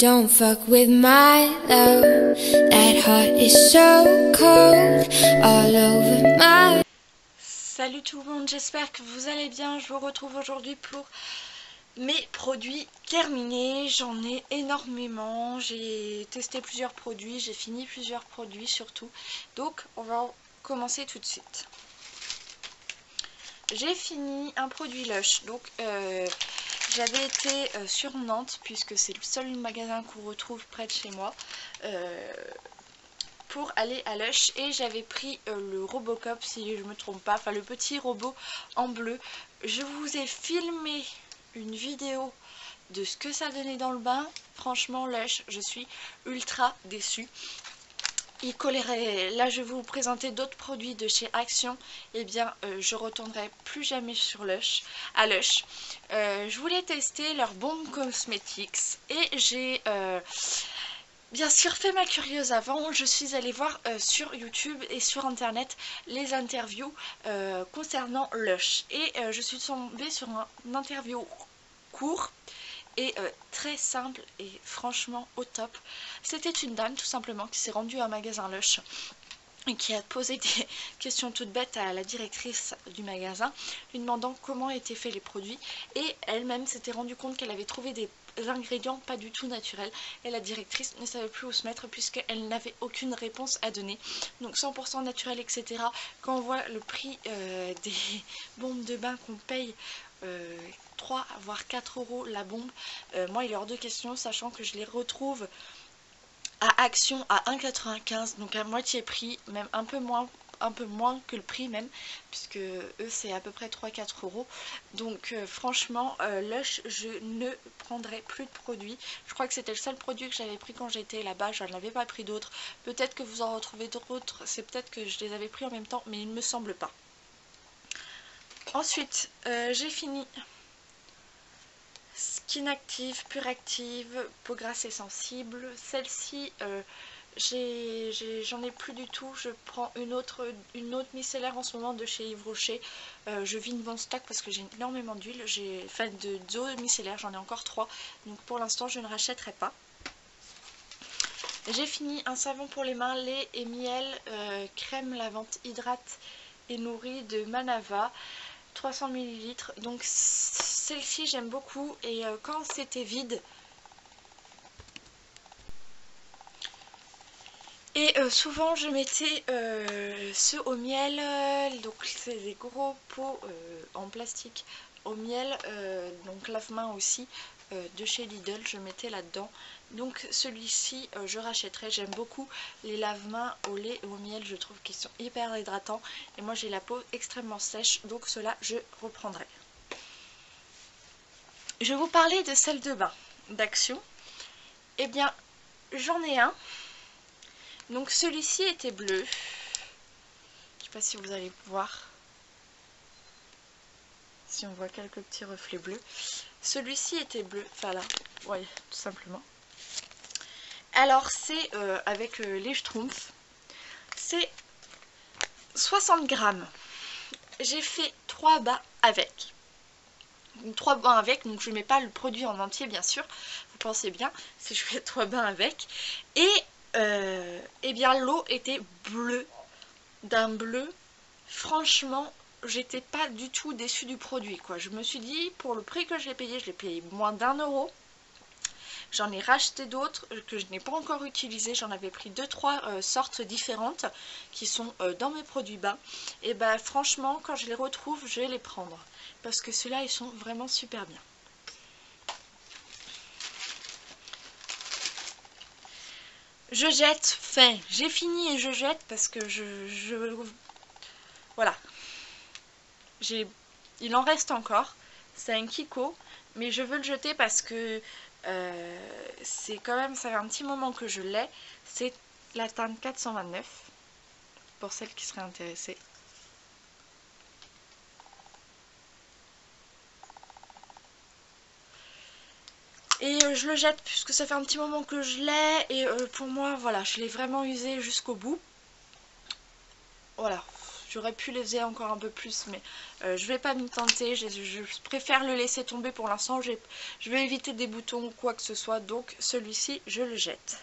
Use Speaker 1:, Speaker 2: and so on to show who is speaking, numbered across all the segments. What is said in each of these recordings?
Speaker 1: Don't fuck with my love. That heart is so cold all over my...
Speaker 2: Salut tout le monde, j'espère que vous allez bien. Je vous retrouve aujourd'hui pour mes produits terminés. J'en ai énormément. J'ai testé plusieurs produits, j'ai fini plusieurs produits surtout. Donc on va commencer tout de suite. J'ai fini un produit Lush. Donc j'avais été sur Nantes, puisque c'est le seul magasin qu'on retrouve près de chez moi, pour aller à Lush, et j'avais pris le Robocop, si je me trompe pas, enfin le petit robot en bleu. Je vous ai filmé une vidéo de ce que ça donnait dans le bain. Franchement Lush, je suis ultra déçue. Il collerait. Là je vais vous présenter d'autres produits de chez Action. Eh bien je retournerai plus jamais sur Lush, à Lush. Je voulais tester leur bombe cosmétiques et j'ai bien sûr fait ma curieuse avant. Je suis allée voir sur YouTube et sur internet les interviews concernant Lush, et je suis tombée sur un interview court et très simple et franchement au top. C'était une dame tout simplement qui s'est rendue à un magasin Lush et qui a posé des questions toutes bêtes à la directrice du magasin, lui demandant comment étaient faits les produits, et elle-même s'était rendue compte qu'elle avait trouvé des ingrédients pas du tout naturels, et la directrice ne savait plus où se mettre puisqu'elle n'avait aucune réponse à donner. Donc 100% naturel, etc. Quand on voit le prix des bombes de bain qu'on paye 3 voire 4 euros la bombe, moi il est hors de question, sachant que je les retrouve à Action à 1,95, donc à moitié prix, même un peu moins que le prix même, puisque eux c'est à peu près 3-4 euros. Donc franchement Lush, je ne prendrai plus de produits. Je crois que c'était le seul produit que j'avais pris quand j'étais là-bas, je n'en avais pas pris d'autres. Peut-être que vous en retrouvez d'autres, c'est peut-être que je les avais pris en même temps, mais il ne me semble pas. Ensuite j'ai fini Skin Active, Pure Active, peau grasse et sensible. Celle-ci, j'en ai plus du tout. Je prends une autre micellaire en ce moment de chez Yves Rocher. Je vide mon stock parce que j'ai énormément d'huile. Enfin, d'eau micellaire, j'en ai encore 3. Donc pour l'instant, je ne rachèterai pas. J'ai fini un savon pour les mains, lait et miel, crème lavante hydrate et nourrie de Manava. 300 ml, donc celle-ci j'aime beaucoup, et quand c'était vide, et souvent je mettais ceux au miel, donc c'est des gros pots en plastique au miel, donc lave-main aussi, de chez Lidl, je mettais là-dedans. Donc celui-ci je rachèterai. J'aime beaucoup les lave-mains au lait et au miel, je trouve qu'ils sont hyper hydratants, et moi j'ai la peau extrêmement sèche, donc cela je reprendrai. Je vais vous parler de celle de bain d'Action. Eh bien j'en ai un, donc celui-ci était bleu, je sais pas si vous allez voir, si on voit quelques petits reflets bleus. Celui-ci était bleu, enfin là, ouais, tout simplement. Alors c'est avec les Schtroumpfs, c'est 60 grammes. J'ai fait 3 bains avec. 3 bains avec, donc je ne mets pas le produit en entier bien sûr, vous pensez bien, si je fais 3 bains avec. Et eh bien l'eau était bleue, d'un bleu, franchement j'étais pas du tout déçue du produit quoi. Je me suis dit, pour le prix que je l'ai payé moins d'1 euro. J'en ai racheté d'autres que je n'ai pas encore utilisés. J'en avais pris 2-3 sortes différentes qui sont dans mes produits bains. Et bah franchement, quand je les retrouve, je vais les prendre. Parce que ceux-là, ils sont vraiment super bien. Je jette, j'ai fini et je jette parce que voilà. Il en reste encore. C'est un Kiko, mais je veux le jeter parce que c'est quand même, ça fait un petit moment que je l'ai. C'est la teinte 429 pour celles qui seraient intéressées. Et je le jette puisque ça fait un petit moment que je l'ai, et pour moi voilà, je l'ai vraiment usé jusqu'au bout. Voilà, J'aurais pu les faisais encore un peu plus, mais je vais pas m'y tenter. Je préfère le laisser tomber pour l'instant. Je vais éviter des boutons ou quoi que ce soit, donc celui-ci, je le jette.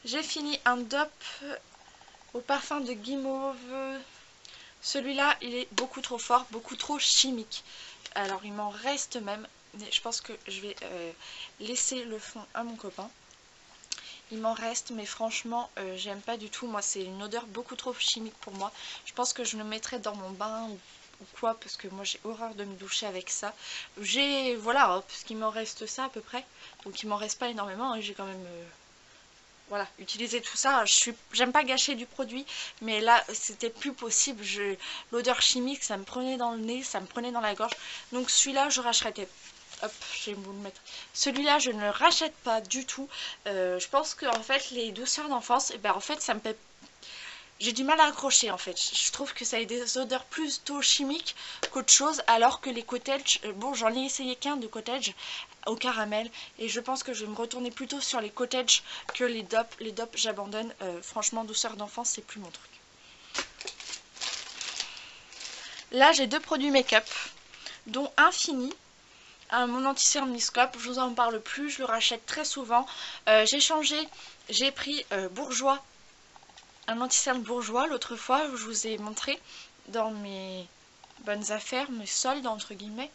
Speaker 2: J'ai fini un dupe au parfum de guimauve. Celui-là, il est beaucoup trop fort, beaucoup trop chimique. Alors, il m'en reste même, mais je pense que je vais laisser le fond à mon copain. Il m'en reste, mais franchement, j'aime pas du tout. Moi, c'est une odeur beaucoup trop chimique pour moi. Je pense que je le mettrais dans mon bain ou quoi, parce que moi, j'ai horreur de me doucher avec ça. Voilà, parce qu'il m'en reste ça à peu près. Donc, il m'en reste pas énormément, et j'ai quand même... voilà, utiliser tout ça, j'aime pas gâcher du produit, mais là c'était plus possible, l'odeur chimique ça me prenait dans le nez, ça me prenait dans la gorge, donc celui-là je rachèterai. Hop, je vais vous le mettre. Celui-là je ne le rachète pas du tout. Je pense que en fait les douceurs d'enfance, et ben en fait ça me fait... J'ai du mal à accrocher en fait. Je trouve que ça a des odeurs plutôt chimiques qu'autre chose, alors que les cottage, bon j'en ai essayé qu'un de cottage au caramel et je pense que je vais me retourner plutôt sur les cottage que les dupes. Les dupes j'abandonne, franchement douceur d'enfance c'est plus mon truc. Là j'ai deux produits make-up, dont un fini. Mon anti-cerne Miscope, je vous en parle plus, je le rachète très souvent. J'ai changé, j'ai pris Bourjois. Un anti-cerne Bourjois, l'autre fois, je vous ai montré dans mes bonnes affaires, mes soldes entre guillemets.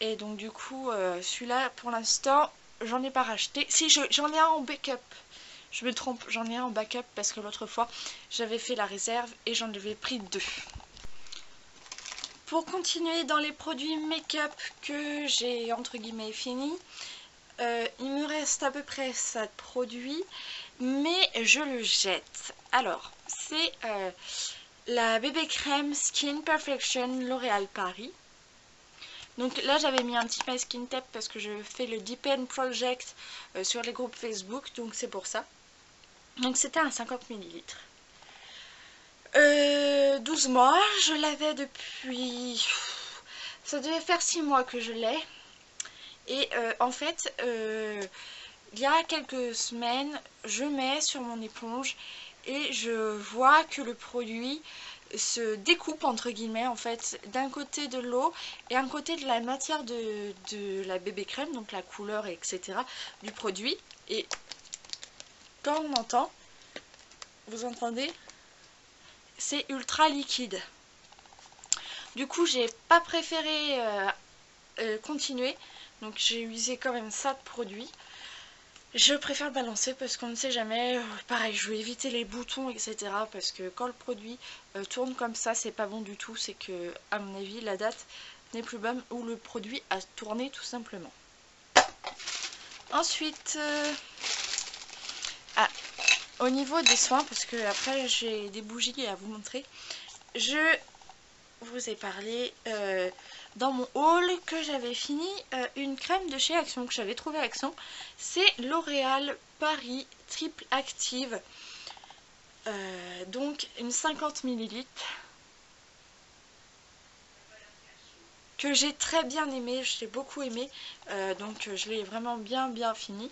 Speaker 2: Et donc du coup, celui-là, pour l'instant, j'en ai pas racheté. Si, j'en ai un en backup. Je me trompe, j'en ai un en backup parce que l'autre fois, j'avais fait la réserve et j'en avais pris deux. Pour continuer dans les produits make-up que j'ai entre guillemets fini, il me reste à peu près 7 produits, mais je le jette. Alors, c'est la bébé crème Skin Perfection L'Oréal Paris. Donc là, j'avais mis un petit masking tape parce que je fais le Deepen Project sur les groupes Facebook, donc c'est pour ça. Donc c'était un 50 ml. 12 mois, je l'avais depuis... Ça devait faire 6 mois que je l'ai. Et en fait, il y a quelques semaines, je mets sur mon éponge et je vois que le produit se découpe entre guillemets en fait, d'un côté de l'eau et un côté de la matière de la bébé crème, donc la couleur etc. du produit. Et quand on entend, vous entendez, c'est ultra liquide. Du coup j'ai pas préféré continuer, donc j'ai usé quand même ça de produit. Je préfère le balancer parce qu'on ne sait jamais. Pareil, je vais éviter les boutons, etc. Parce que quand le produit tourne comme ça, c'est pas bon du tout. C'est que, à mon avis, la date n'est plus bonne ou le produit a tourné tout simplement. Ensuite, au niveau des soins, parce que après j'ai des bougies à vous montrer, je vous ai parlé dans mon haul que j'avais fini une crème de chez Action que j'avais trouvé à Action. C'est L'Oréal Paris Triple Active, donc une 50 ml que j'ai très bien aimé, je l'ai beaucoup aimé, donc je l'ai vraiment bien fini.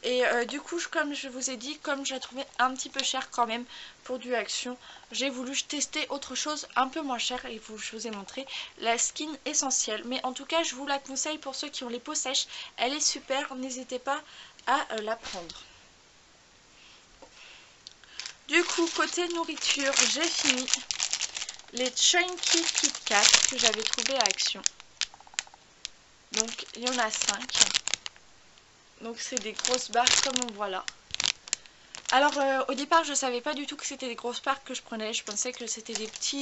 Speaker 2: Et du coup, comme je vous ai dit, comme je l'ai trouvé un petit peu cher quand même pour du Action, j'ai voulu tester autre chose un peu moins cher et je vous ai montré la Skin Essentielle. Mais en tout cas, je vous la conseille pour ceux qui ont les peaux sèches. Elle est super, n'hésitez pas à la prendre. Du coup, côté nourriture, j'ai fini les Chunky Kit Kat que j'avais trouvé à Action. Donc, il y en a 5. Donc c'est des grosses barres comme on voit là. Alors au départ je savais pas du tout que c'était des grosses barres que je prenais. Je pensais que c'était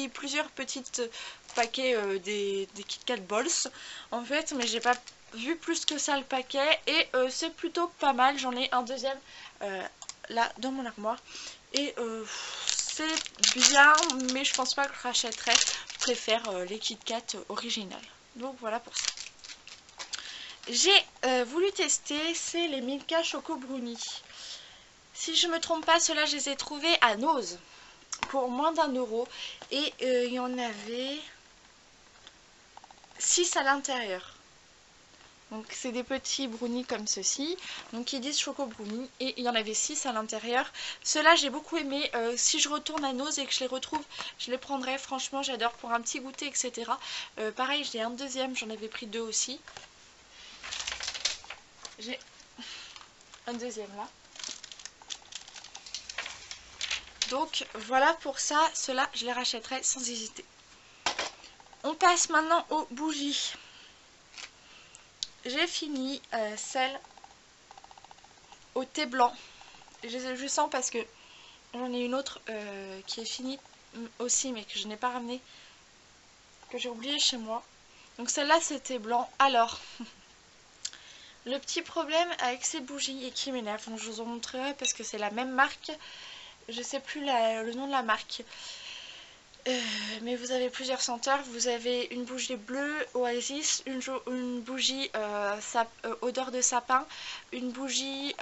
Speaker 2: plusieurs petites paquets des Kit Kat Balls en fait. Mais j'ai pas vu plus que ça le paquet. Et c'est plutôt pas mal. J'en ai un deuxième là dans mon armoire. Et c'est bien, mais je pense pas que je rachèterai. Je préfère les Kit Kat originales. Donc voilà pour ça. J'ai voulu tester, c'est les Milka Choco Brownie. Si je me trompe pas, ceux-là je les ai trouvés à Nose pour moins d'1 €. Et il y en avait 6 à l'intérieur. Donc c'est des petits brownies comme ceci, donc ils disent choco brownie, et il y en avait 6 à l'intérieur. Ceux-là j'ai beaucoup aimé. Si je retourne à Nose et que je les retrouve, je les prendrai. Franchement j'adore pour un petit goûter, etc. Pareil, j'ai un deuxième, j'en avais pris 2 aussi. J'ai un deuxième là. Donc voilà pour ça, ceux-là je les rachèterai sans hésiter. On passe maintenant aux bougies. J'ai fini celle au thé blanc. Je sens parce que j'en ai une autre qui est finie aussi, mais que je n'ai pas ramenée, que j'ai oublié chez moi. Donc celle-là c'était blanc. Alors, le petit problème avec ces bougies et qui m'énerve, je vous en montrerai parce que c'est la même marque. Je sais plus le nom de la marque. Mais vous avez plusieurs senteurs. Vous avez une bougie bleue Oasis, une bougie odeur de sapin, une bougie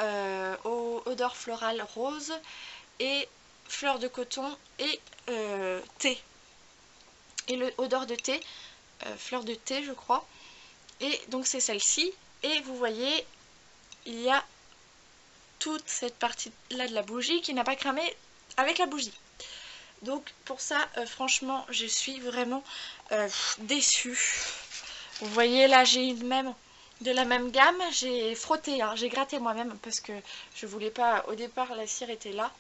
Speaker 2: odeur florale rose et fleur de coton et thé. Et odeur de thé, fleur de thé je crois. Et donc c'est celle-ci. Et vous voyez, il y a toute cette partie là de la bougie qui n'a pas cramé avec la bougie. Donc pour ça, franchement, je suis vraiment déçue. Vous voyez là, j'ai une même de la même gamme. J'ai frotté, hein, j'ai gratté moi-même parce que je voulais pas. Au départ, la cire était là,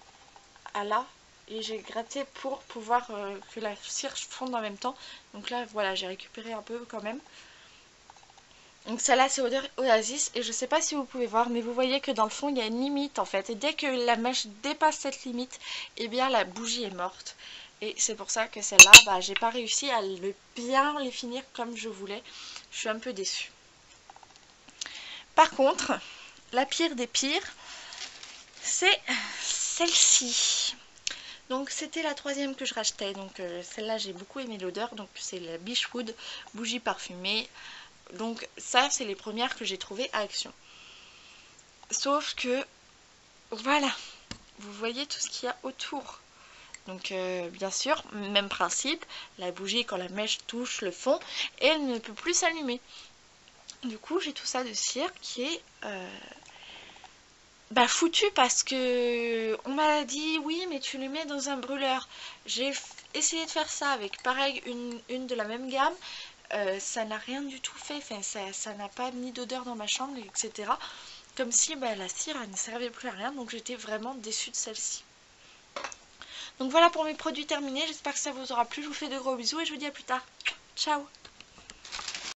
Speaker 2: à là, et j'ai gratté pour pouvoir que la cire fonde en même temps. Donc là, voilà, j'ai récupéré un peu quand même. Donc celle-là c'est odeur Oasis et je sais pas si vous pouvez voir mais vous voyez que dans le fond il y a une limite en fait et dès que la mèche dépasse cette limite, eh bien la bougie est morte. Et c'est pour ça que celle-là, j'ai pas réussi à bien les finir comme je voulais. Je suis un peu déçue. Par contre, la pire des pires, c'est celle-ci. Donc c'était la troisième que je rachetais. Donc celle-là j'ai beaucoup aimé l'odeur. Donc c'est la Beechwood bougie parfumée. Donc ça c'est les premières que j'ai trouvées à Action. Sauf que voilà, vous voyez tout ce qu'il y a autour. Donc bien sûr, même principe, la bougie quand la mèche touche le fond, elle ne peut plus s'allumer. Du coup j'ai tout ça de cire qui est foutu parce que on m'a dit oui mais tu le mets dans un brûleur. J'ai essayé de faire ça avec pareil une de la même gamme. Ça n'a rien du tout fait, enfin, ça n'a pas mis d'odeur dans ma chambre, etc. Comme si la cire elle ne servait plus à rien, donc j'étais vraiment déçue de celle-ci. Donc voilà pour mes produits terminés, j'espère que ça vous aura plu, je vous fais de gros bisous et je vous dis à plus tard. Ciao!